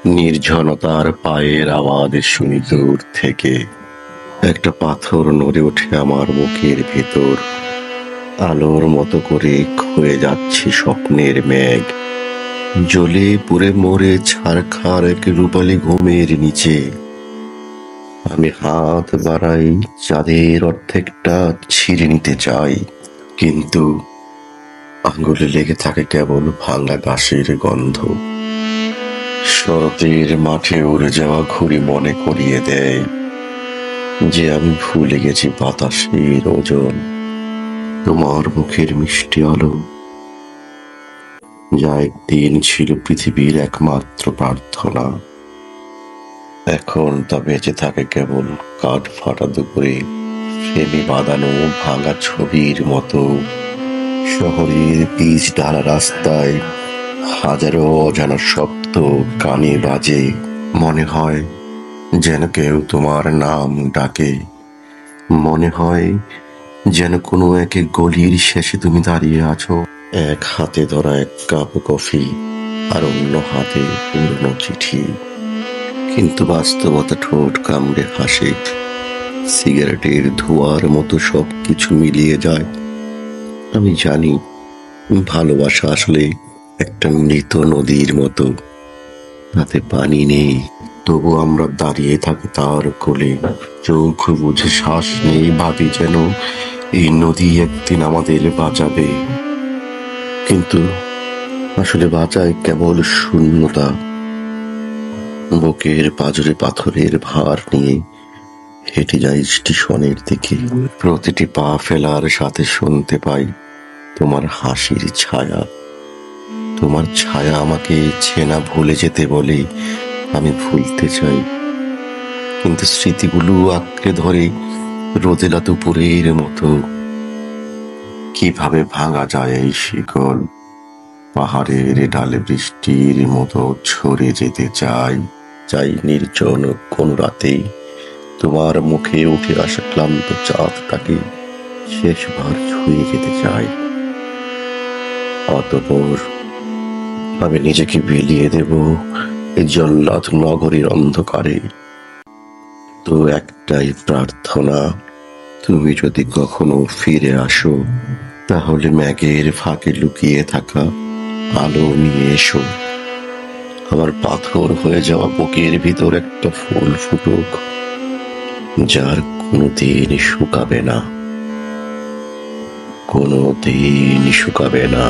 নির্জনতার পায়ের আওয়াজ শুনি দূর থেকে। একটা পাথর নড়ে ওঠে আমার বুকের ভেতর। আলোর মতো করে ক্ষয়ে যাচ্ছে স্বপ্নের মেঘ। জ্বলে পুড়ে মরে ছারখার এক রূপালী ঘুমের নিচে। আমি হাত বাড়াই, চাঁদের অর্ধেকটা ছিঁড়ে নিতে চাই, কিন্তু আঙ্গুলে লেগে থাকে কেবল ভাঙা ঘাসের গন্ধ। শরতের মাঠে উড়ে যাওয়া ঘুড়ি মনে করিয়ে দেয় যে আমি ভুলে গেছি বাতাসের ওজন। তোমার মুখের মিষ্টি আলো, যা একদিন ছিল পৃথিবীর একমাত্র প্রার্থনা, এখন তা বেঁচে থাকে কেবল কাঠ ফাটা দুপুরে ফ্রেমে বাঁধানো ভাঙা ছবির মতো। শহরের পিচ ঢালা রাস্তায় হাজারো অজানা শব্দ কানে বাজে। মনে হয় যেন কেউ তোমার নাম ডাকে। মনে হয় যেন কোনো এক গলির শেষে তুমি দাঁড়িয়ে আছো, এক হাতে ধরা এক কাপ কফি আর অন্য হাতে পুরনো চিঠি। কিন্তু বাস্তবতা ঠোঁট কামড়ে হাসে। সিগারেটের ধোঁয়ার মতো সবকিছু মিলিয়ে যায়। আমি জানি ভালোবাসা আসলে একটা মৃত নদীর মতো, তাতে পানি নেই, তবু আমরা দাঁড়িয়ে থাকি তার কোলে। চোখ বুঝে শ্বাস নেই, ভাবি যেন এই নদী একদিন আমাদের বাঁচাবে। কিন্তু আসলে বাঁচায় কেবল শূন্যতা। বুকের পাঁজরে পাথরের ভার নিয়ে হেঁটে যাই স্টেশনের দিকে। প্রতিটি পা ফেলার সাথে শুনতে পাই তোমার হাসির ছায়া। তোমার ছায়া আমাকে চেনা ভুলে যেতে বলে। আমি ভুলতে চাই, কিন্তু স্মৃতিগুলো আঁকড়ে ধরে রোদেলা দুপুরের মতো। কিভাবে ভাঙা যায় এই শিকল? পাহাড়ের ডালে বৃষ্টির মতো ছড়ে যেতে চাই। চাই নির্জন কোন রাতে তোমার মুখে উঠে আসা ক্লান্ত চাঁদটাকে শেষবার ছুঁয়ে যেতে চাই। অতঃপর আমি নিজেকে বিলিয়ে দেব এই জল্লাদ নগরীর অন্ধকারে। তো একটাই প্রার্থনা, তুমি যদি কখনো ফিরে আসো, তাহলে মেঘের ফাঁকে লুকিয়ে থাকা আলো নিয়ে এসো। আমার পাথর হয়ে যাওয়া বুকের ভিতর একটা ফুল ফুটুক, যার কোনোদিন শুকাবে না, কোনোদিন শুকাবে না।